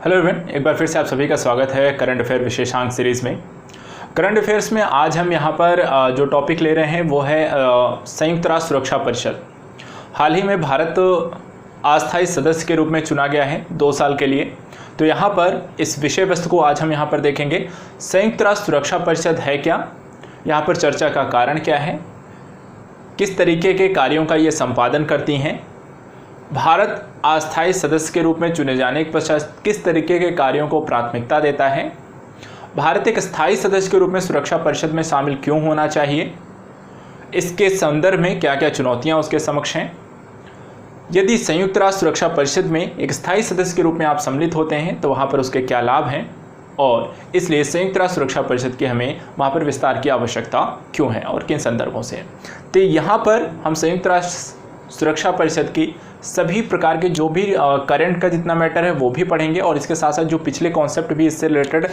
Hello everyone, एक बार फिर से आप सभी का स्वागत है करंट अफेयर विशेषांक सीरीज़ में। करंट अफेयर्स में आज हम यहाँ पर जो टॉपिक ले रहे हैं वो है संयुक्त राष्ट्र सुरक्षा परिषद। हाल ही में भारत अस्थायी सदस्य के रूप में चुना गया है 2 साल के लिए। तो यहाँ पर इस विषय वस्तु को आज हम यहाँ पर देखेंगे। संयुक्त राष्ट्र सुरक्षा परिषद है क्या, यहाँ पर चर्चा का कारण क्या है, किस तरीके के कार्यों का ये संपादन करती हैं, भारत अस्थायी सदस्य के रूप में चुने जाने के पश्चात किस तरीके के कार्यों को प्राथमिकता देता है, भारत एक स्थायी सदस्य के रूप में सुरक्षा परिषद में शामिल क्यों होना चाहिए, इसके संदर्भ में क्या क्या चुनौतियां उसके समक्ष हैं, यदि संयुक्त राष्ट्र सुरक्षा परिषद में एक स्थायी सदस्य के रूप में आप सम्मिलित होते हैं तो वहाँ पर उसके क्या लाभ हैं और इसलिए संयुक्त राष्ट्र सुरक्षा परिषद की हमें वहाँ पर विस्तार की आवश्यकता क्यों है और किन संदर्भों से। तो यहाँ पर हम संयुक्त राष्ट्र सुरक्षा परिषद की सभी प्रकार के जो भी करंट का जितना मैटर है वो भी पढ़ेंगे और इसके साथ साथ जो पिछले कॉन्सेप्ट भी इससे रिलेटेड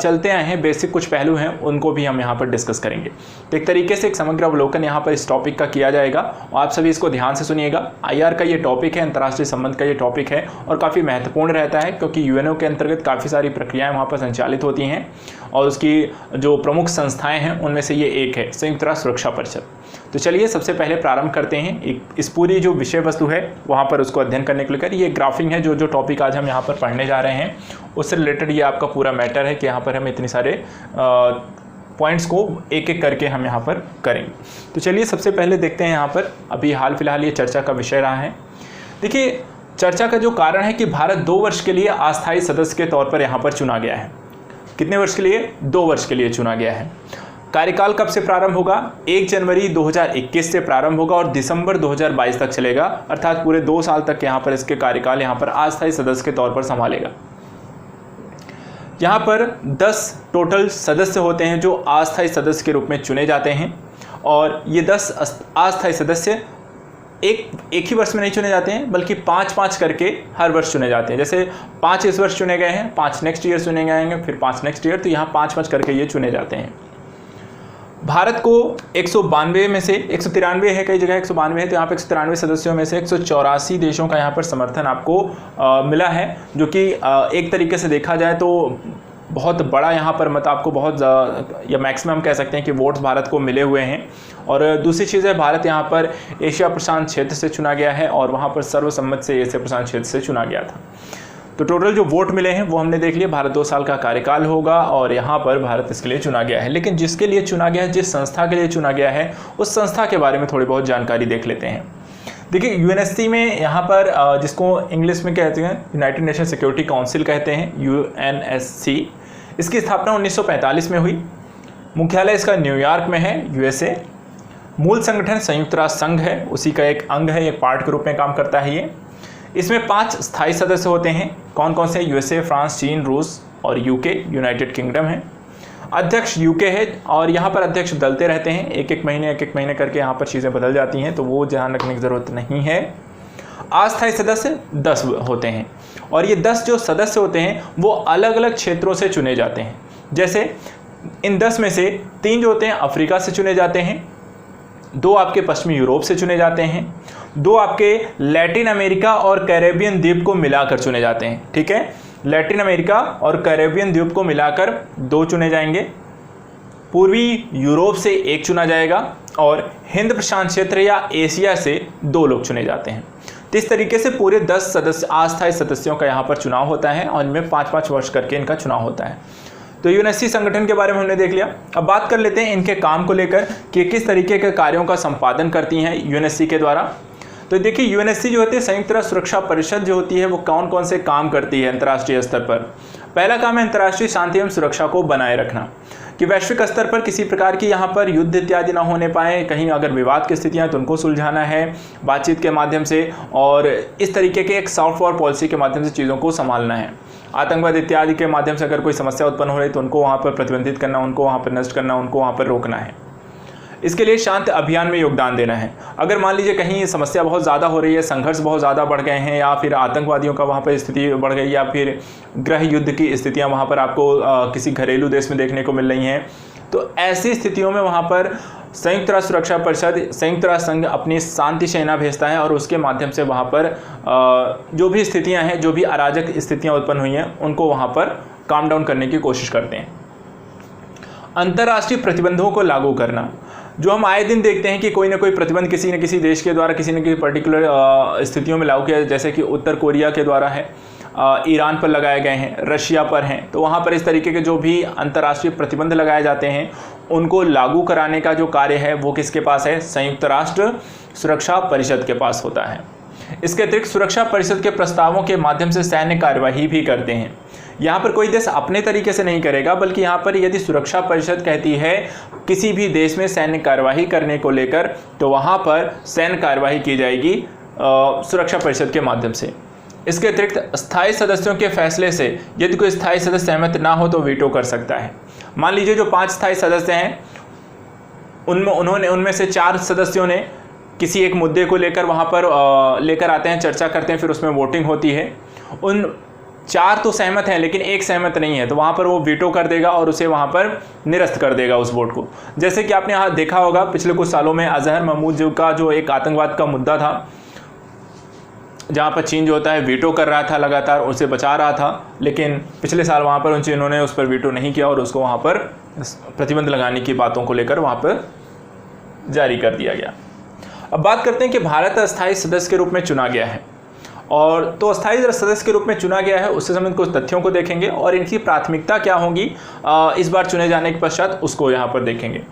चलते आए हैं, बेसिक कुछ पहलू हैं, उनको भी हम यहाँ पर डिस्कस करेंगे। तो एक तरीके से एक समग्र अवलोकन यहाँ पर इस टॉपिक का किया जाएगा और आप सभी इसको ध्यान से सुनिएगा। IR का ये टॉपिक है, अंतर्राष्ट्रीय संबंध का ये टॉपिक है और काफ़ी महत्वपूर्ण रहता है क्योंकि UNO के अंतर्गत काफ़ी सारी प्रक्रियाएँ वहाँ पर संचालित होती हैं और उसकी जो प्रमुख संस्थाएँ हैं उनमें से ये एक है संयुक्त राष्ट्र सुरक्षा परिषद। तो चलिए सबसे पहले प्रारंभ करते हैं इस पूरी जो विषय वस्तु है वहाँ पर उसको अध्ययन करने के लिए। ये ग्राफिंग है जो टॉपिक आज हम यहाँ पर पढ़ने जा रहे हैं उससे रिलेटेड ये आपका पूरा मैटर है कि यहाँ पर हम इतने सारे पॉइंट्स को एक एक करके हम यहाँ पर करेंगे। तो चलिए सबसे पहले देखते हैं यहाँ पर अभी हाल फिलहाल ये चर्चा का विषय रहा है। देखिए, चर्चा का जो कारण है कि भारत 2 वर्ष के लिए अस्थायी सदस्य के तौर पर यहाँ पर चुना गया है। कितने वर्ष के लिए? 2 वर्ष के लिए चुना गया है। कार्यकाल कब से प्रारंभ होगा? 1 जनवरी 2021 से प्रारंभ होगा और दिसंबर 2022 तक चलेगा, अर्थात पूरे 2 साल तक यहाँ पर इसके कार्यकाल यहाँ पर अस्थायी सदस्य के तौर पर संभालेगा। यहाँ पर 10 टोटल सदस्य होते हैं जो अस्थायी सदस्य के रूप में चुने जाते हैं और ये 10 अस्थायी सदस्य एक ही वर्ष में नहीं चुने जाते हैं बल्कि 5-5 करके हर वर्ष चुने जाते हैं। जैसे 5 इस वर्ष चुने गए हैं, 5 नेक्स्ट ईयर चुने गए हैं, फिर 5 नेक्स्ट ईयर, तो यहाँ 5-5 करके ये चुने जाते हैं। भारत को 192 में से 193 है, कई जगह 192 है, तो यहाँ पे 193 सदस्यों में से 184 देशों का यहाँ पर समर्थन आपको मिला है, जो कि एक तरीके से देखा जाए तो बहुत बड़ा यहाँ पर मत आपको बहुत या मैक्सिमम कह सकते हैं कि वोट्स भारत को मिले हुए हैं। और दूसरी चीज़ है, भारत यहाँ पर एशिया प्रशांत क्षेत्र से चुना गया है और वहाँ पर सर्वसम्मत से एशिया प्रशांत क्षेत्र से चुना गया था। तो टोटल जो वोट मिले हैं वो हमने देख लिया। भारत 2 साल का कार्यकाल होगा और यहाँ पर भारत इसके लिए चुना गया है। लेकिन जिसके लिए चुना गया है, जिस संस्था के लिए चुना गया है, उस संस्था के बारे में थोड़ी बहुत जानकारी देख लेते हैं। देखिए, UNSC में यहाँ पर जिसको इंग्लिश में कहते हैं यूनाइटेड नेशन सिक्योरिटी काउंसिल कहते हैं, UNSC, इसकी स्थापना 1945 में हुई। मुख्यालय इसका न्यूयॉर्क में है, USA। मूल संगठन संयुक्त राष्ट्र संघ है, उसी का एक अंग है, एक पार्ट के रूप में काम करता है ये। इसमें 5 स्थायी सदस्य होते हैं। कौन कौन से? USA, फ्रांस, चीन, रूस और UK, यूनाइटेड किंगडम है। अध्यक्ष UK है और यहाँ पर अध्यक्ष बदलते रहते हैं, एक एक महीने करके यहाँ पर चीज़ें बदल जाती हैं, तो वो ध्यान रखने की ज़रूरत नहीं है। अस्थायी सदस्य 10 होते हैं और ये 10 जो सदस्य होते हैं वो अलग अलग क्षेत्रों से चुने जाते हैं। जैसे इन 10 में से 3 जो होते हैं अफ्रीका से चुने जाते हैं, 2 आपके पश्चिमी यूरोप से चुने जाते हैं, 2 आपके लैटिन अमेरिका और कैरेबियन द्वीप को मिलाकर चुने जाते हैं। ठीक है, लैटिन अमेरिका और कैरेबियन द्वीप को मिलाकर 2 चुने जाएंगे, पूर्वी यूरोप से 1 चुना जाएगा और हिंद प्रशांत क्षेत्र या एशिया से 2 लोग चुने जाते हैं। तो इस तरीके से पूरे 10 सदस्य अस्थायी सदस्यों का यहाँ पर चुनाव होता है और इनमें 5-5 वर्ष करके इनका चुनाव होता है। तो UNSC संगठन के बारे में हमने देख लिया। अब बात कर लेते हैं इनके काम को लेकर कि किस तरीके के कार्यों का संपादन करती हैं UNSC के द्वारा। तो देखिए, UNSC जो होती है संयुक्त राष्ट्र सुरक्षा परिषद जो होती है वो कौन कौन से काम करती है अंतर्राष्ट्रीय स्तर पर। पहला काम है अंतर्राष्ट्रीय शांति एवं सुरक्षा को बनाए रखना, कि वैश्विक स्तर पर किसी प्रकार की यहाँ पर युद्ध इत्यादि ना होने पाए, कहीं अगर विवाद की स्थितियाँ तो उनको सुलझाना है बातचीत के माध्यम से और इस तरीके के एक सॉफ्ट पावर पॉलिसी के माध्यम से चीज़ों को संभालना है। आतंकवाद इत्यादि के माध्यम से अगर कोई समस्या उत्पन्न हो रही तो उनको वहाँ पर प्रतिबंधित करना, उनको वहाँ पर नष्ट करना, उनको वहाँ पर रोकना है। इसके लिए शांति अभियान में योगदान देना है। अगर मान लीजिए कहीं समस्या बहुत ज़्यादा हो रही है, संघर्ष बहुत ज़्यादा बढ़ गए हैं या फिर आतंकवादियों का वहाँ पर स्थिति बढ़ गई या फिर गृह युद्ध की स्थितियाँ वहाँ पर आपको किसी घरेलू देश में देखने को मिल रही हैं, तो ऐसी स्थितियों में वहाँ पर संयुक्त राष्ट्र सुरक्षा परिषद, संयुक्त राष्ट्र संघ अपनी शांति सेना भेजता है और उसके माध्यम से वहाँ पर जो भी स्थितियाँ हैं, जो भी अराजक स्थितियाँ उत्पन्न हुई हैं, उनको वहाँ पर काम डाउन करने की कोशिश करते हैं। अंतर्राष्ट्रीय प्रतिबंधों को लागू करना, जो हम आए दिन देखते हैं कि कोई ना कोई प्रतिबंध किसी न किसी देश के द्वारा किसी न किसी पर्टिकुलर स्थितियों में लागू किया, जैसे कि उत्तर कोरिया के द्वारा है, ईरान पर लगाए गए हैं, रशिया पर हैं। तो वहाँ पर इस तरीके के जो भी अंतर्राष्ट्रीय प्रतिबंध लगाए जाते हैं उनको लागू कराने का जो कार्य है वो किसके पास है? संयुक्त राष्ट्र सुरक्षा परिषद के पास होता है। इसके अतिरिक्त सुरक्षा परिषद के प्रस्तावों के माध्यम से सैन्य कार्यवाही भी करते हैं। यहाँ पर कोई देश अपने तरीके से नहीं करेगा, बल्कि यहाँ पर यदि सुरक्षा परिषद कहती है किसी भी देश में सैन्य कार्यवाही करने को लेकर, तो वहाँ पर सैन्य कार्यवाही की जाएगी सुरक्षा परिषद के माध्यम से। इसके अतिरिक्त स्थायी सदस्यों के फैसले से यदि कोई स्थायी सदस्य सहमत ना हो तो वीटो कर सकता है। मान लीजिए जो 5 स्थायी सदस्य हैं उनमें से 4 सदस्यों ने किसी एक मुद्दे को लेकर वहाँ पर लेकर आते हैं, चर्चा करते हैं, फिर उसमें वोटिंग होती है। उन 4 तो सहमत हैं लेकिन एक सहमत नहीं है, तो वहाँ पर वो वीटो कर देगा और उसे वहाँ पर निरस्त कर देगा उस वोट को। जैसे कि आपने यहाँ देखा होगा पिछले कुछ सालों में अजहर महमूद का जो एक आतंकवाद का मुद्दा था, जहाँ पर चीन जो होता है वीटो कर रहा था, लगातार उसे बचा रहा था, लेकिन पिछले साल वहाँ पर उन्होंने उस पर वीटो नहीं किया और उसको वहाँ पर प्रतिबंध लगाने की बातों को लेकर वहाँ पर जारी कर दिया गया। अब बात करते हैं कि भारत अस्थायी सदस्य के रूप में चुना गया है, और तो अस्थायी सदस्य के रूप में चुना गया है उससे संबंधित कुछ तथ्यों को देखेंगे और इनकी प्राथमिकता क्या होगी इस बार चुने जाने के पश्चात उसको यहाँ पर देखेंगे।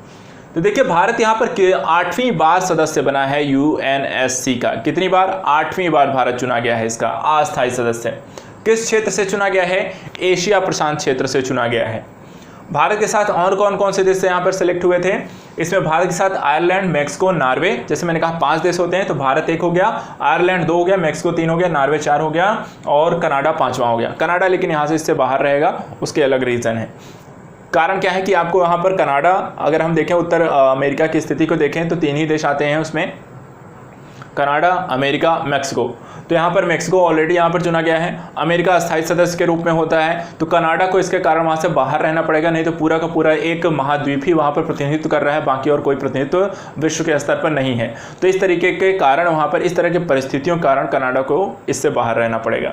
तो देखिए भारत यहाँ पर 8वीं बार सदस्य बना है यूएनएससी का। कितनी बार? 8वीं बार भारत चुना गया है इसका अस्थायी सदस्य। किस क्षेत्र से चुना गया है? एशिया प्रशांत क्षेत्र से चुना गया है। भारत के साथ और कौन कौन से देश यहाँ पर सेलेक्ट हुए थे? इसमें भारत के साथ आयरलैंड, मैक्सिको, नार्वे, जैसे मैंने कहा 5 देश होते हैं, तो भारत 1 हो गया, आयरलैंड 2 हो गया, मैक्सिको 3 हो गया, नार्वे 4 हो गया और कनाडा 5वां हो गया। कनाडा लेकिन यहाँ से इससे बाहर रहेगा, उसके अलग रीज़न है। कारण क्या है कि आपको यहाँ पर कनाडा, अगर हम देखें उत्तर अमेरिका की स्थिति को देखें तो 3 ही देश आते हैं उसमें, कनाडा, अमेरिका, मैक्सिको। तो यहाँ पर मैक्सिको ऑलरेडी यहाँ पर चुना गया है। अमेरिका अस्थायी सदस्य के रूप में होता है, तो कनाडा को इसके कारण वहाँ से बाहर रहना पड़ेगा, नहीं तो पूरा का पूरा एक महाद्वीप ही वहाँ पर प्रतिनिधित्व कर रहा है, बाकी और कोई प्रतिनिधित्व विश्व के स्तर पर नहीं है। तो इस तरीके के कारण वहाँ पर इस तरह की परिस्थितियों के कारण कनाडा को इससे बाहर रहना पड़ेगा।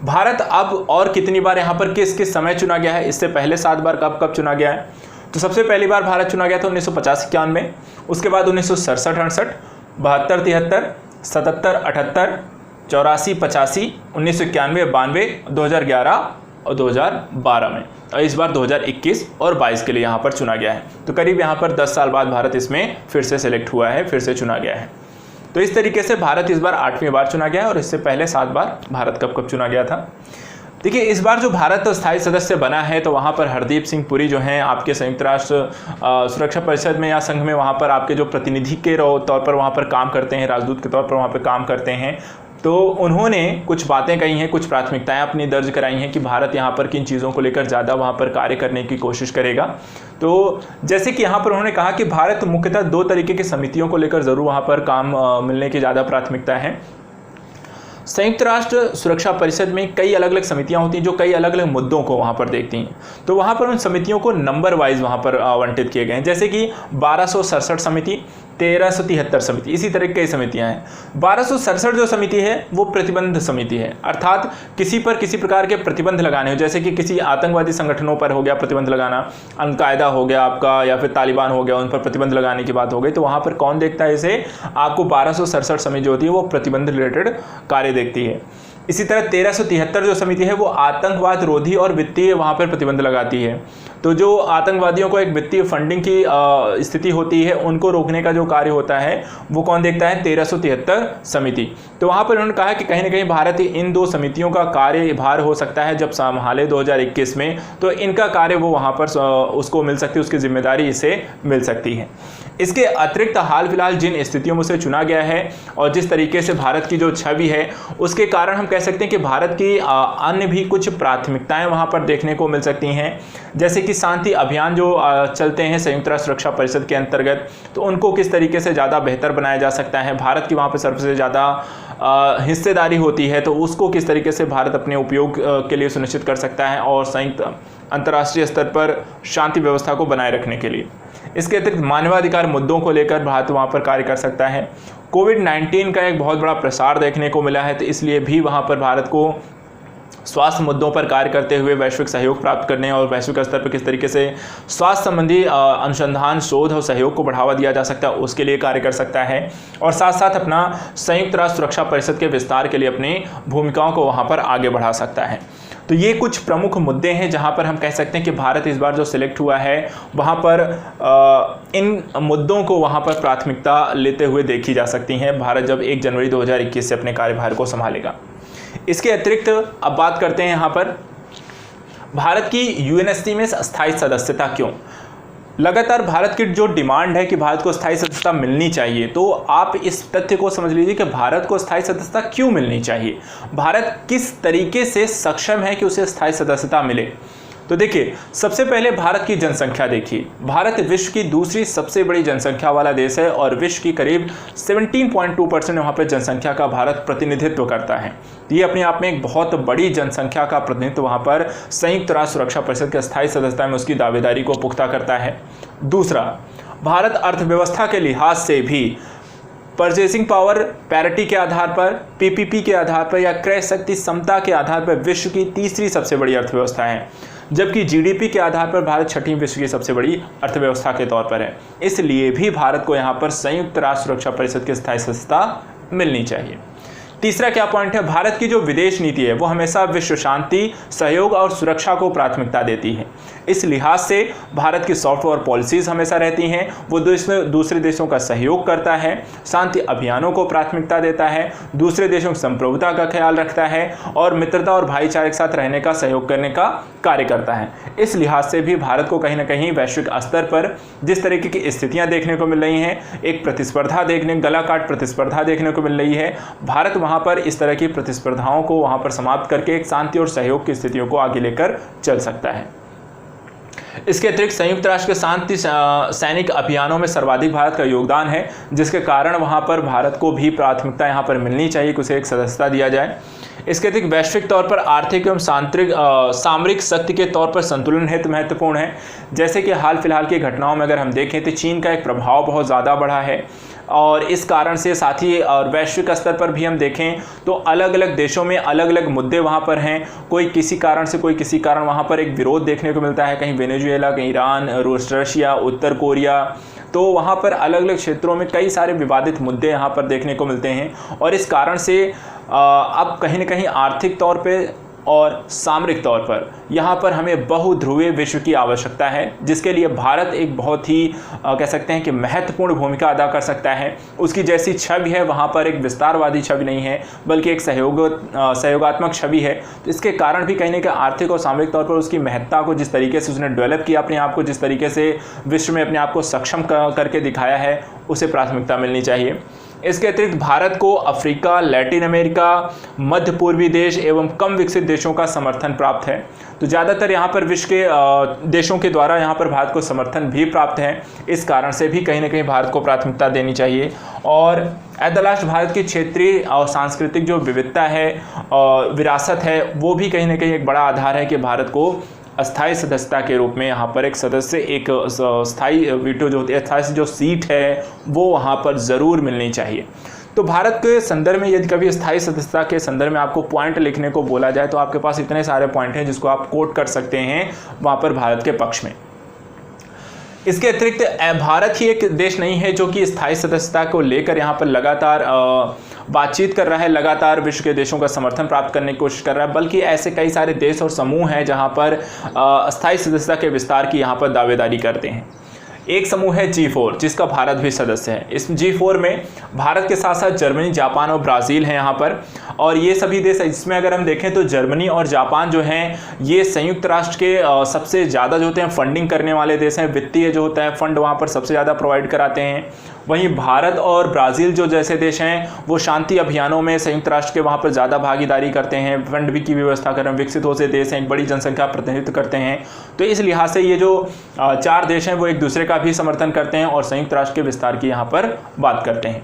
भारत अब और कितनी बार यहाँ पर किस किस समय चुना गया है? इससे पहले 7 बार कब चुना गया है? तो सबसे पहली बार भारत चुना गया था 1950-51 में, उसके बाद 1967-68, 72-73, 77-78, 84-85, 1991-92, 2011 और 2012 में, और इस बार 2021 और 22 के लिए यहाँ पर चुना गया है। तो करीब यहाँ पर 10 साल बाद भारत इसमें फिर से सिलेक्ट हुआ है, फिर से चुना गया है। तो इस तरीके से भारत इस बार 8वीं बार चुना गया है, और इससे पहले 7 बार भारत कब चुना गया था। देखिए इस बार जो भारत स्थायी सदस्य बना है, तो वहाँ पर हरदीप सिंह पुरी जो हैं आपके संयुक्त राष्ट्र सुरक्षा परिषद में या संघ में, वहाँ पर आपके जो प्रतिनिधि के तौर पर वहाँ पर काम करते हैं, राजदूत के तौर पर वहाँ पर काम करते हैं। तो उन्होंने कुछ बातें कही हैं, कुछ प्राथमिकताएं अपनी दर्ज कराई हैं कि भारत यहाँ पर किन चीज़ों को लेकर ज़्यादा वहाँ पर कार्य करने की कोशिश करेगा। तो जैसे कि यहाँ पर उन्होंने कहा कि भारत मुख्यतः 2 तरीके की समितियों को लेकर ज़रूर वहाँ पर काम मिलने की ज़्यादा प्राथमिकता है। संयुक्त राष्ट्र सुरक्षा परिषद में कई अलग अलग समितियां होती हैं जो कई अलग अलग मुद्दों को वहां पर देखती हैं। तो वहां पर उन समितियों को नंबर वाइज वहां पर आवंटित किए गए हैं, जैसे कि 1267 समिति, 1373 समिति, इसी तरह की कई समितियां हैं। 1267 जो समिति है वो प्रतिबंध समिति है, अर्थात किसी पर किसी प्रकार के प्रतिबंध लगाने हो, जैसे कि किसी आतंकवादी संगठनों पर हो गया प्रतिबंध लगाना, अलकायदा हो गया आपका या फिर तालिबान हो गया, उन पर प्रतिबंध लगाने की बात हो गई, तो वहाँ पर कौन देखता है इसे? आपको 1267 समिति जो होती है वो प्रतिबंध रिलेटेड कार्य देखती है। इसी तरह 1373 जो समिति है वो आतंकवाद रोधी और वित्तीय वहाँ पर प्रतिबंध लगाती है। तो जो आतंकवादियों को एक वित्तीय फंडिंग की स्थिति होती है, उनको रोकने का जो कार्य होता है वो कौन देखता है? 1373 समिति। तो वहाँ पर उन्होंने कहा कि कहीं ना कहीं भारत इन 2 समितियों का कार्यभार हो सकता है जब संभाले 2021 में, तो इनका कार्य वो वहाँ पर उसको मिल सकती है, उसकी जिम्मेदारी इसे मिल सकती है। इसके अतिरिक्त हाल फिलहाल जिन स्थितियों में से चुना गया है और जिस तरीके से भारत की जो छवि है, उसके कारण हम कह सकते हैं कि भारत की अन्य भी कुछ प्राथमिकताएं वहां पर देखने को मिल सकती हैं, जैसे कि शांति अभियान जो चलते हैं संयुक्त राष्ट्र सुरक्षा परिषद के अंतर्गत, तो उनको किस तरीके से ज़्यादा बेहतर बनाया जा सकता है। भारत की वहाँ पर सबसे ज़्यादा हिस्सेदारी होती है, तो उसको किस तरीके से भारत अपने उपयोग के लिए सुनिश्चित कर सकता है और संयुक्त अंतर्राष्ट्रीय स्तर पर शांति व्यवस्था को बनाए रखने के लिए। इसके अतिरिक्त मानवाधिकार मुद्दों को लेकर भारत वहाँ पर कार्य कर सकता है। कोविड-19 का एक बहुत बड़ा प्रसार देखने को मिला है, तो इसलिए भी वहाँ पर भारत को स्वास्थ्य मुद्दों पर कार्य करते हुए वैश्विक सहयोग प्राप्त करने और वैश्विक स्तर पर किस तरीके से स्वास्थ्य संबंधी अनुसंधान, शोध और सहयोग को बढ़ावा दिया जा सकता है, उसके लिए कार्य कर सकता है। और साथ साथ अपना संयुक्त राष्ट्र सुरक्षा परिषद के विस्तार के लिए अपनी भूमिकाओं को वहाँ पर आगे बढ़ा सकता है। तो ये कुछ प्रमुख मुद्दे हैं जहाँ पर हम कह सकते हैं कि भारत इस बार जो सिलेक्ट हुआ है वहाँ पर इन मुद्दों को वहाँ पर प्राथमिकता लेते हुए देखी जा सकती हैं, भारत जब 1 जनवरी 2021 से अपने कार्यभार को संभालेगा। इसके अतिरिक्त अब बात करते हैं यहाँ पर भारत की यूएनएससी में स्थायी सदस्यता क्यों। लगातार भारत की जो डिमांड है कि भारत को स्थायी सदस्यता मिलनी चाहिए, तो आप इस तथ्य को समझ लीजिए कि भारत को स्थायी सदस्यता क्यों मिलनी चाहिए, भारत किस तरीके से सक्षम है कि उसे स्थायी सदस्यता मिले। तो देखिए, सबसे पहले भारत की जनसंख्या देखिए। भारत विश्व की दूसरी सबसे बड़ी जनसंख्या वाला देश है और विश्व की करीब 17.2% वहाँ पर जनसंख्या का भारत प्रतिनिधित्व करता है। ये अपने आप में एक बहुत बड़ी जनसंख्या का प्रतिनिधित्व वहाँ पर संयुक्त राष्ट्र सुरक्षा परिषद के स्थायी सदस्यता में उसकी दावेदारी को पुख्ता करता है। दूसरा, भारत अर्थव्यवस्था के लिहाज से भी परचेसिंग पावर पैरिटी के आधार पर, पीपीपी के आधार पर या क्रय शक्ति समता के आधार पर विश्व की तीसरी सबसे बड़ी अर्थव्यवस्था है, जबकि जीडीपी के आधार पर भारत छठी विश्व की सबसे बड़ी अर्थव्यवस्था के तौर पर है। इसलिए भी भारत को यहाँ पर संयुक्त राष्ट्र सुरक्षा परिषद की स्थायी सदस्यता मिलनी चाहिए। तीसरा क्या पॉइंट है, भारत की जो विदेश नीति है वो हमेशा विश्व शांति, सहयोग और सुरक्षा को प्राथमिकता देती है। इस लिहाज से भारत की सॉफ्ट पावर पॉलिसीज हमेशा रहती हैं, वो दूसरे देशों का सहयोग करता है, शांति अभियानों को प्राथमिकता देता है, दूसरे देशों की संप्रभुता का ख्याल रखता है और मित्रता और भाईचारे के साथ रहने का, सहयोग करने का कार्य करता है। इस लिहाज से भी भारत को कहीं ना कहीं वैश्विक स्तर पर जिस तरीके की स्थितियां देखने को मिल रही हैं, एक प्रतिस्पर्धा गला काट प्रतिस्पर्धा देखने को मिल रही है, भारत वहाँ पर इस तरह की प्रतिस्पर्धाओं को वहाँ पर समाप्त करके एक शांति और सहयोग की स्थितियों को आगे लेकर चल सकता है। इसके अतिरिक्त संयुक्त राष्ट्र के शांति सैनिक अभियानों में सर्वाधिक भारत का योगदान है, जिसके कारण वहाँ पर भारत को भी प्राथमिकता यहाँ पर मिलनी चाहिए कि उसे एक सदस्यता दिया जाए। इसके अतिरिक्त वैश्विक तौर पर आर्थिक एवं सामरिक शक्ति के तौर पर संतुलन हेतु महत्वपूर्ण है। जैसे कि हाल फिलहाल की घटनाओं में अगर हम देखें तो चीन का एक प्रभाव बहुत ज़्यादा बढ़ा है और इस कारण से साथ ही और वैश्विक स्तर पर भी हम देखें तो अलग अलग देशों में अलग अलग मुद्दे वहाँ पर हैं। कोई किसी कारण वहाँ पर एक विरोध देखने को मिलता है, कहीं वेनेजुएला, कहीं ईरान, रशिया, उत्तर कोरिया, तो वहाँ पर अलग अलग क्षेत्रों में कई सारे विवादित मुद्दे यहाँ पर देखने को मिलते हैं। और इस कारण से अब कहीं ना कहीं आर्थिक तौर पे और सामरिक तौर पर यहाँ पर हमें बहुध्रुवीय विश्व की आवश्यकता है, जिसके लिए भारत एक बहुत ही कह सकते हैं कि महत्वपूर्ण भूमिका अदा कर सकता है। उसकी जैसी छवि है वहाँ पर एक विस्तारवादी छवि नहीं है, बल्कि एक सहयोगात्मक छवि है। तो इसके कारण भी कहीं ना कहीं आर्थिक और सामरिक तौर पर उसकी महत्ता को, जिस तरीके से उसने डेवलप किया अपने आप को, जिस तरीके से विश्व में अपने आप को सक्षम करके दिखाया है, उसे प्राथमिकता मिलनी चाहिए। इसके अतिरिक्त भारत को अफ्रीका, लैटिन अमेरिका, मध्य पूर्वी देश एवं कम विकसित देशों का समर्थन प्राप्त है। तो ज़्यादातर यहाँ पर विश्व के देशों के द्वारा यहाँ पर भारत को समर्थन भी प्राप्त है। इस कारण से भी कहीं ना कहीं भारत को प्राथमिकता देनी चाहिए। और एट द लास्ट भारत की क्षेत्रीय और सांस्कृतिक जो विविधता है और विरासत है, वो भी कहीं ना कहीं एक बड़ा आधार है कि भारत को अस्थायी सदस्यता के रूप में यहाँ पर एक सदस्य, एक स्थायी वीटो जो होती है, अस्थायी जो सीट है वो वहाँ पर ज़रूर मिलनी चाहिए। तो भारत के संदर्भ में यदि कभी स्थायी सदस्यता के संदर्भ में आपको पॉइंट लिखने को बोला जाए तो आपके पास इतने सारे पॉइंट हैं जिसको आप कोट कर सकते हैं वहाँ पर भारत के पक्ष में। इसके अतिरिक्त भारत ही एक देश नहीं है जो कि स्थायी सदस्यता को लेकर यहाँ पर लगातार बातचीत कर रहा है, लगातार विश्व के देशों का समर्थन प्राप्त करने की कोशिश कर रहा है, बल्कि ऐसे कई सारे देश और समूह हैं जहाँ पर स्थायी सदस्यता के विस्तार की यहाँ पर दावेदारी करते हैं। एक समूह है G4, जिसका भारत भी सदस्य है। इस G4 में भारत के साथ साथ जर्मनी, जापान और ब्राज़ील हैं यहाँ पर। और ये सभी देश, इसमें अगर हम देखें तो जर्मनी और जापान जो हैं ये संयुक्त राष्ट्र के सबसे ज़्यादा जो होते हैं फंडिंग करने वाले देश हैं। वित्तीय जो होता है फंड वहाँ पर सबसे ज़्यादा प्रोवाइड कराते हैं। वहीं भारत और ब्राज़ील जो जैसे देश हैं वो शांति अभियानों में संयुक्त राष्ट्र के वहाँ पर ज़्यादा भागीदारी करते हैं, फंड भी की व्यवस्था कर रहे हैं, विकसित हो से देश हैं, एक बड़ी जनसंख्या प्रतिनिधित्व करते हैं। तो इस लिहाज से ये जो 4 देश हैं वो एक दूसरे का भी समर्थन करते हैं और संयुक्त राष्ट्र के विस्तार की यहाँ पर बात करते हैं।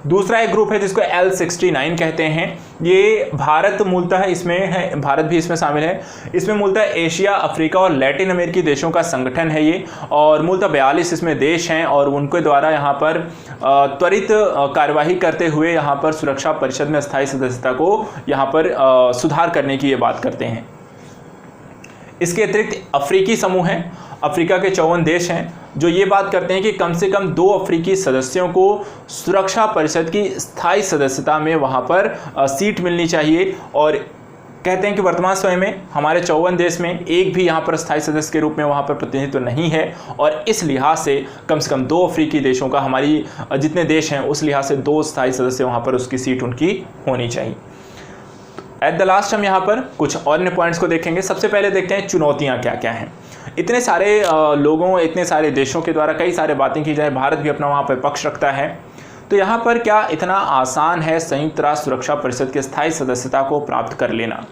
दूसरा एक ग्रुप है जिसको L69 कहते हैं। ये भारत मूलतः इसमें है, भारत भी इसमें शामिल है। इसमें मूलतः एशिया, अफ्रीका और लैटिन अमेरिकी देशों का संगठन है ये, और मूलतः 42 इसमें देश हैं और उनके द्वारा यहाँ पर त्वरित कार्यवाही करते हुए यहाँ पर सुरक्षा परिषद में स्थायी सदस्यता को यहाँ पर सुधार करने की ये बात करते हैं। इसके अतिरिक्त अफ्रीकी समूह है, अफ्रीका के 54 देश हैं जो ये बात करते हैं कि कम से कम 2 अफ्रीकी सदस्यों को सुरक्षा परिषद की स्थायी सदस्यता में वहाँ पर सीट मिलनी चाहिए, और कहते हैं कि वर्तमान समय में हमारे 54 देश में एक भी यहाँ पर स्थायी सदस्य के रूप में वहाँ पर प्रतिनिधित्व नहीं है, और इस लिहाज से कम 2 अफ्रीकी देशों का, हमारी जितने देश हैं उस लिहाज से 2 स्थायी सदस्य वहाँ पर उसकी सीट उनकी होनी चाहिए। एट द लास्ट हम यहाँ पर कुछ अन्य पॉइंट्स को देखेंगे। सबसे पहले देखते हैं चुनौतियाँ क्या क्या हैं। इतने सारे लोगों, इतने सारे देशों के द्वारा कई सारे बातें की जाए, भारत भी अपना वहाँ पर पक्ष रखता है, तो यहाँ पर क्या इतना आसान है संयुक्त राष्ट्र सुरक्षा परिषद के स्थायी सदस्यता को प्राप्त कर लेना?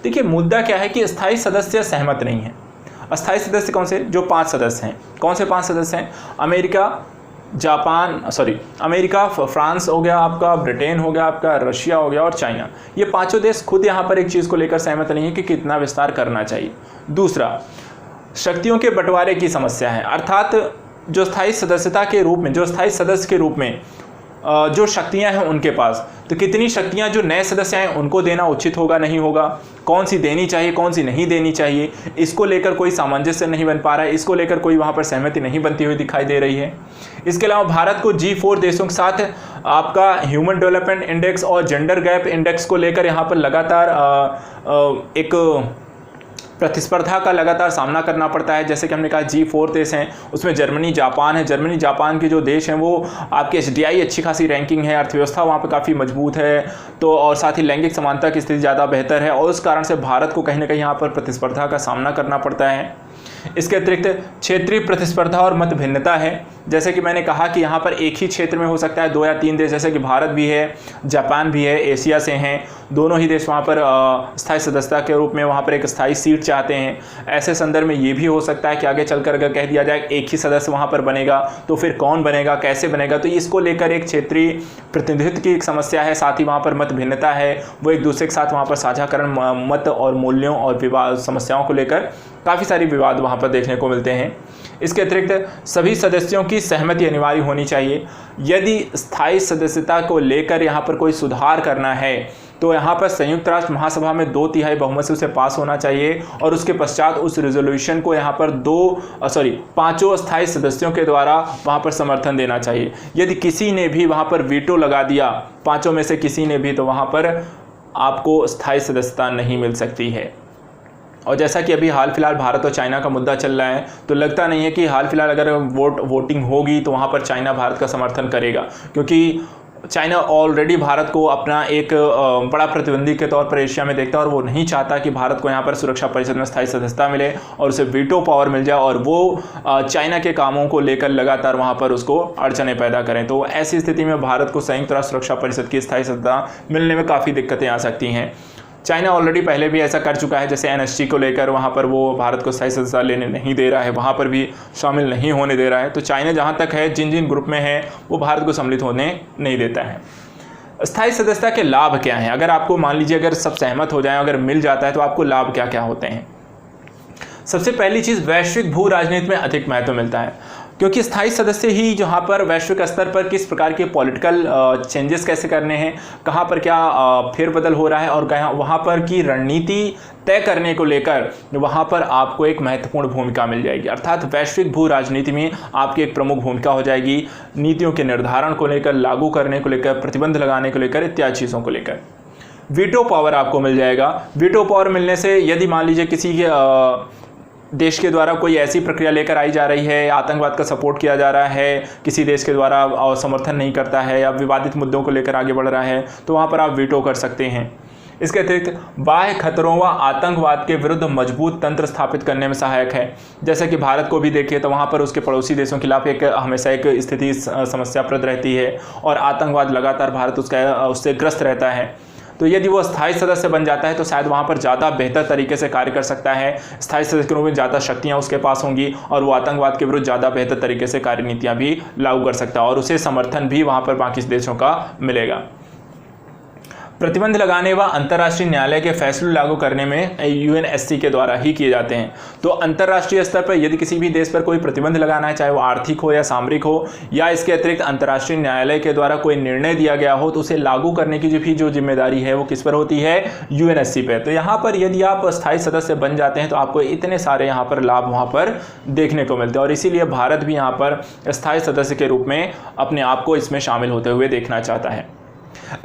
देखिए, मुद्दा क्या है कि स्थायी सदस्य सहमत नहीं है। अस्थायी सदस्य कौन से? जो 5 सदस्य हैं। कौन से 5 सदस्य हैं? अमेरिका, फ्रांस हो गया आपका, ब्रिटेन हो गया आपका, रशिया हो गया और चाइना। ये 5 देश खुद यहाँ पर एक चीज़ को लेकर सहमत नहीं है कि कितना विस्तार करना चाहिए। दूसरा, शक्तियों के बंटवारे की समस्या है, अर्थात जो स्थायी सदस्यता के रूप में, जो स्थायी सदस्य के रूप में जो शक्तियां हैं उनके पास, तो कितनी शक्तियां जो नए सदस्य हैं उनको देना उचित होगा, नहीं होगा, कौन सी देनी चाहिए, कौन सी नहीं देनी चाहिए, इसको लेकर कोई सामंजस्य नहीं बन पा रहा है, इसको लेकर कोई वहाँ पर सहमति नहीं बनती हुई दिखाई दे रही है। इसके अलावा भारत को G4 देशों के साथ आपका ह्यूमन डेवलपमेंट इंडेक्स और जेंडर गैप इंडेक्स को लेकर यहाँ पर लगातार एक प्रतिस्पर्धा का लगातार सामना करना पड़ता है। जैसे कि हमने कहा G4 देश हैं, उसमें जर्मनी, जापान है। जर्मनी, जापान के जो देश हैं वो आपके HDI अच्छी खासी रैंकिंग है, अर्थव्यवस्था वहाँ पे काफ़ी मजबूत है, तो और साथ ही लैंगिक समानता की स्थिति ज़्यादा बेहतर है, और उस कारण से भारत को कहीं ना कहीं यहाँ पर प्रतिस्पर्धा का सामना करना पड़ता है। इसके अतिरिक्त क्षेत्रीय प्रतिस्पर्धा और मत भिन्नता है। जैसे कि मैंने कहा कि यहाँ पर एक ही क्षेत्र में हो सकता है 2 या 3 देश, जैसे कि भारत भी है, जापान भी है, एशिया से हैं, दोनों ही देश वहाँ पर स्थायी सदस्यता के रूप में वहाँ पर एक स्थायी सीट चाहते हैं। ऐसे संदर्भ में ये भी हो सकता है कि आगे चलकर अगर कह दिया जाए एक ही सदस्य वहाँ पर बनेगा तो फिर कौन बनेगा, कैसे बनेगा, तो इसको लेकर एक क्षेत्रीय प्रतिनिधित्व की एक समस्या है। साथ ही वहाँ पर मत भिन्नता है, वो एक दूसरे के साथ वहाँ पर साझाकरण मत और मूल्यों और विवाद समस्याओं को लेकर काफ़ी सारी विवाद वहाँ पर देखने को मिलते हैं। इसके अतिरिक्त सभी सदस्यों की सहमति अनिवार्य होनी चाहिए। यदि स्थायी सदस्यता को लेकर यहाँ पर कोई सुधार करना है तो यहाँ पर संयुक्त राष्ट्र महासभा में 2/3 बहुमत से उसे पास होना चाहिए, और उसके पश्चात उस रेजोल्यूशन को यहाँ पर 5 स्थायी सदस्यों के द्वारा वहाँ पर समर्थन देना चाहिए। यदि किसी ने भी वहाँ पर वीटो लगा दिया, 5 में से किसी ने भी, तो वहाँ पर आपको स्थायी सदस्यता नहीं मिल सकती है। और जैसा कि अभी हाल फिलहाल भारत और चाइना का मुद्दा चल रहा है, तो लगता नहीं है कि हाल फिलहाल अगर वोटिंग होगी तो वहाँ पर चाइना भारत का समर्थन करेगा, क्योंकि चाइना ऑलरेडी भारत को अपना एक बड़ा प्रतिद्वंदी के तौर पर एशिया में देखता है, और वो नहीं चाहता कि भारत को यहाँ पर सुरक्षा परिषद में स्थायी सदस्यता मिले और उसे वीटो पावर मिल जाए, और वो चाइना के कामों को लेकर लगातार वहाँ पर उसको अड़चने पैदा करें। तो ऐसी स्थिति में भारत को संयुक्त राष्ट्र सुरक्षा परिषद की स्थायी सदस्यता मिलने में काफ़ी दिक्कतें आ सकती हैं। चाइना ऑलरेडी पहले भी ऐसा कर चुका है, जैसे NSC को लेकर वहाँ पर वो भारत को स्थायी सदस्यता लेने नहीं दे रहा है, वहाँ पर भी शामिल नहीं होने दे रहा है। तो चाइना जहाँ तक है, जिन जिन ग्रुप में है, वो भारत को सम्मिलित होने नहीं देता है। स्थायी सदस्यता के लाभ क्या हैं? अगर आपको मान लीजिए अगर सब सहमत हो जाए, अगर मिल जाता है, तो आपको लाभ क्या क्या होते हैं? सबसे पहली चीज़, वैश्विक भू राजनीति में अधिक महत्व मिलता है, क्योंकि स्थायी सदस्य ही जहाँ पर वैश्विक स्तर पर किस प्रकार के पॉलिटिकल चेंजेस कैसे करने हैं, कहाँ पर क्या फेरबदल हो रहा है, और वहाँ पर की रणनीति तय करने को लेकर वहाँ पर आपको एक महत्वपूर्ण भूमिका मिल जाएगी। अर्थात वैश्विक भू राजनीति में आपकी एक प्रमुख भूमिका हो जाएगी, नीतियों के निर्धारण को लेकर, लागू करने को लेकर, प्रतिबंध लगाने को लेकर, इत्यादि चीज़ों को लेकर। वीटो पावर आपको मिल जाएगा। वीटो पावर मिलने से यदि मान लीजिए किसी के देश के द्वारा कोई ऐसी प्रक्रिया लेकर आई जा रही है, आतंकवाद का सपोर्ट किया जा रहा है, किसी देश के द्वारा समर्थन नहीं करता है, या विवादित मुद्दों को लेकर आगे बढ़ रहा है, तो वहाँ पर आप वीटो कर सकते हैं। इसके अतिरिक्त बाह्य खतरों व आतंकवाद के विरुद्ध मजबूत तंत्र स्थापित करने में सहायक है। जैसे कि भारत को भी देखिए तो वहाँ पर उसके पड़ोसी देशों के खिलाफ हमेशा एक स्थिति समस्याप्रद रहती है, और आतंकवाद लगातार भारत उससे ग्रस्त रहता है। तो यदि वो स्थायी सदस्य बन जाता है तो शायद वहाँ पर ज़्यादा बेहतर तरीके से कार्य कर सकता है, स्थायी सदस्य के रूप में ज़्यादा शक्तियाँ उसके पास होंगी और वो आतंकवाद के विरुद्ध ज़्यादा बेहतर तरीके से कार्यनीतियाँ भी लागू कर सकता है और उसे समर्थन भी वहाँ पर बाकी देशों का मिलेगा। प्रतिबंध लगाने व अंतर्राष्ट्रीय न्यायालय के फैसले लागू करने में यूएनएससी के द्वारा ही किए जाते हैं। तो अंतर्राष्ट्रीय स्तर पर यदि किसी भी देश पर कोई प्रतिबंध लगाना है, चाहे वो आर्थिक हो या सामरिक हो, या इसके अतिरिक्त अंतर्राष्ट्रीय न्यायालय के द्वारा कोई निर्णय दिया गया हो, तो उसे लागू करने की भी जो जिम्मेदारी है वो किस पर होती है, यूएनएससी पे। तो यहाँ पर यदि आप स्थायी सदस्य बन जाते हैं तो आपको इतने सारे यहाँ पर लाभ वहाँ पर देखने को मिलते हैं और इसीलिए भारत भी यहाँ पर स्थायी सदस्य के रूप में अपने आप को इसमें शामिल होते हुए देखना चाहता है।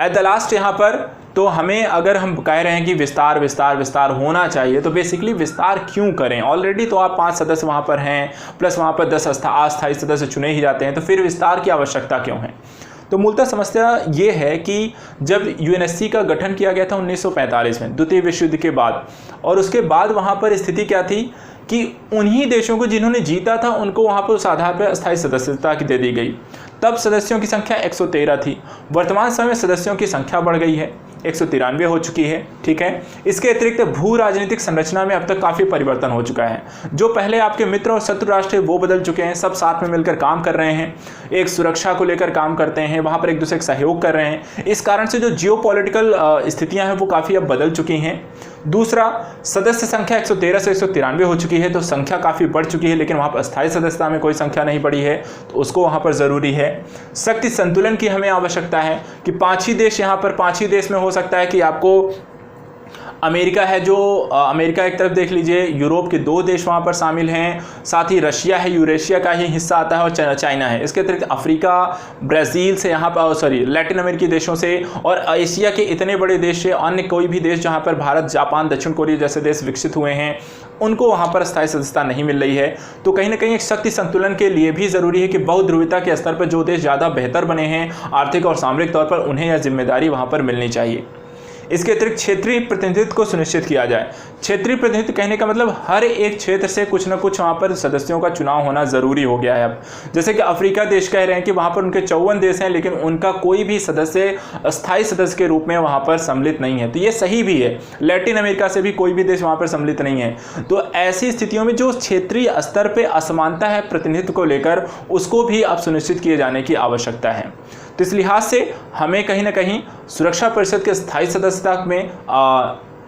एट द लास्ट यहाँ पर तो हमें, अगर हम कह रहे हैं कि विस्तार विस्तार विस्तार होना चाहिए, तो बेसिकली विस्तार क्यों करें? ऑलरेडी तो आप 5 सदस्य वहाँ पर हैं, प्लस वहाँ पर 10 अस्थायी सदस्य चुने ही जाते हैं, तो फिर विस्तार की आवश्यकता क्यों है? तो मूलतः समस्या ये है कि जब यूएनएससी का गठन किया गया था 1945 में, द्वितीय विश्व युद्ध के बाद, और उसके बाद वहाँ पर स्थिति क्या थी कि उन्हीं देशों को जिन्होंने जीता था उनको वहाँ पर उस आधार पर अस्थायी सदस्यता दे दी गई। तब सदस्यों की संख्या 113 थी। वर्तमान समय में सदस्यों की संख्या बढ़ गई है, 193 हो चुकी है। ठीक है, इसके अतिरिक्त भू राजनीतिक संरचना में अब तक काफ़ी परिवर्तन हो चुका है। जो पहले आपके मित्र और शत्रु राष्ट्र वो बदल चुके हैं, सब साथ में मिलकर काम कर रहे हैं, एक सुरक्षा को लेकर काम करते हैं, वहाँ पर एक दूसरे का सहयोग कर रहे हैं। इस कारण से जो जियोपॉलिटिकल स्थितियाँ हैं वो काफ़ी अब बदल चुकी हैं। दूसरा, सदस्य संख्या 113 से 193 हो चुकी है, तो संख्या काफ़ी बढ़ चुकी है, लेकिन वहाँ पर अस्थायी सदस्यता में कोई संख्या नहीं बढ़ी है, तो उसको वहाँ पर ज़रूरी है। शक्ति संतुलन की हमें आवश्यकता है कि 5 ही देश, यहाँ पर 5 ही देश में हो सकता है कि आपको अमेरिका है, जो अमेरिका एक तरफ देख लीजिए, यूरोप के 2 देश वहाँ पर शामिल हैं, साथ ही रशिया है, यूरेशिया का ही हिस्सा आता है, और चाइना है। इसके अतिरिक्त अफ्रीका, ब्राज़ील से यहाँ पर लैटिन अमेरिकी देशों से, और एशिया के इतने बड़े देश से अन्य कोई भी देश जहाँ पर भारत, जापान, दक्षिण कोरिया जैसे देश विकसित हुए हैं, उनको वहाँ पर स्थायी सदस्यता नहीं मिल रही है। तो कहीं ना कहीं एक शक्ति संतुलन के लिए भी ज़रूरी है कि बहुध्रुवता के स्तर पर जो देश ज़्यादा बेहतर बने हैं आर्थिक और सामरिक तौर पर, उन्हें यह जिम्मेदारी वहाँ पर मिलनी चाहिए। इसके अतिरिक्त क्षेत्रीय प्रतिनिधित्व को सुनिश्चित किया जाए। क्षेत्रीय प्रतिनिधित्व कहने का मतलब हर एक क्षेत्र से कुछ ना कुछ वहाँ पर सदस्यों का चुनाव होना ज़रूरी हो गया है अब। जैसे कि अफ्रीका देश कह रहे हैं कि वहाँ पर उनके 54 देश हैं, लेकिन उनका कोई भी सदस्य अस्थायी सदस्य के रूप में वहाँ पर सम्मिलित नहीं है। तो ये सही भी है। लैटिन अमेरिका से भी कोई भी देश वहाँ पर सम्मिलित नहीं है। तो ऐसी स्थितियों में जो क्षेत्रीय स्तर पर असमानता है प्रतिनिधित्व को लेकर, उसको भी अब सुनिश्चित किए जाने की आवश्यकता है। तो इस लिहाज से हमें कहीं ना कहीं सुरक्षा परिषद के स्थायी सदस्यता में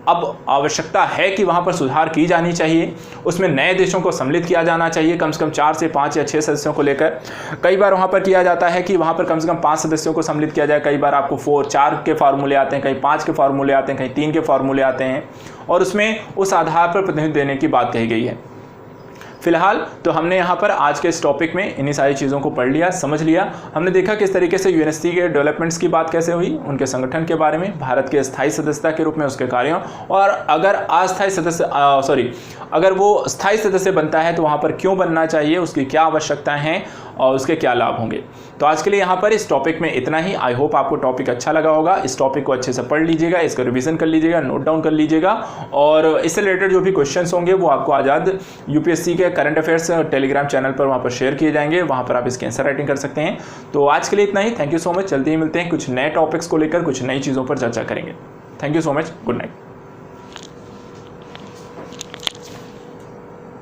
अब आवश्यकता है कि वहाँ पर सुधार की जानी चाहिए। उसमें नए देशों को सम्मिलित किया जाना चाहिए, कम से कम 4 से 5 या 6 सदस्यों को लेकर। कई बार वहाँ पर किया जाता है कि वहाँ पर कम से कम 5 सदस्यों को सम्मिलित किया जाए। कई बार आपको 4 के फार्मूले आते हैं, कहीं 5 के फार्मूले आते हैं, कहीं 3 के फार्मूले आते हैं, और उसमें उस आधार पर प्रतिनिधित्व देने की बात कही गई है। फिलहाल तो हमने यहाँ पर आज के इस टॉपिक में इन्हीं सारी चीज़ों को पढ़ लिया, समझ लिया। हमने देखा किस तरीके से यूएनएससी के डेवलपमेंट्स की बात कैसे हुई, उनके संगठन के बारे में, भारत के स्थायी सदस्यता के रूप में उसके कार्यों, और अगर अस्थायी सदस्य अगर वो स्थायी सदस्य बनता है तो वहाँ पर क्यों बनना चाहिए, उसकी क्या आवश्यकताएं हैं और उसके क्या लाभ होंगे। तो आज के लिए यहाँ पर इस टॉपिक में इतना ही। आई होप आपको टॉपिक अच्छा लगा होगा। इस टॉपिक को अच्छे से पढ़ लीजिएगा, इसका रिवीजन कर लीजिएगा, नोट डाउन कर लीजिएगा, और इससे रिलेटेड जो भी क्वेश्चंस होंगे वो आपको आज़ाद यूपीएससी के करंट अफेयर्स टेलीग्राम चैनल पर वहाँ पर शेयर किए जाएंगे। वहाँ पर आप इसकी आंसर राइटिंग कर सकते हैं। तो आज के लिए इतना ही। Thank you so much. जल्दी ही मिलते हैं, कुछ नए टॉपिक्स को लेकर कुछ नई चीज़ों पर चर्चा करेंगे। Thank you so much. Good night.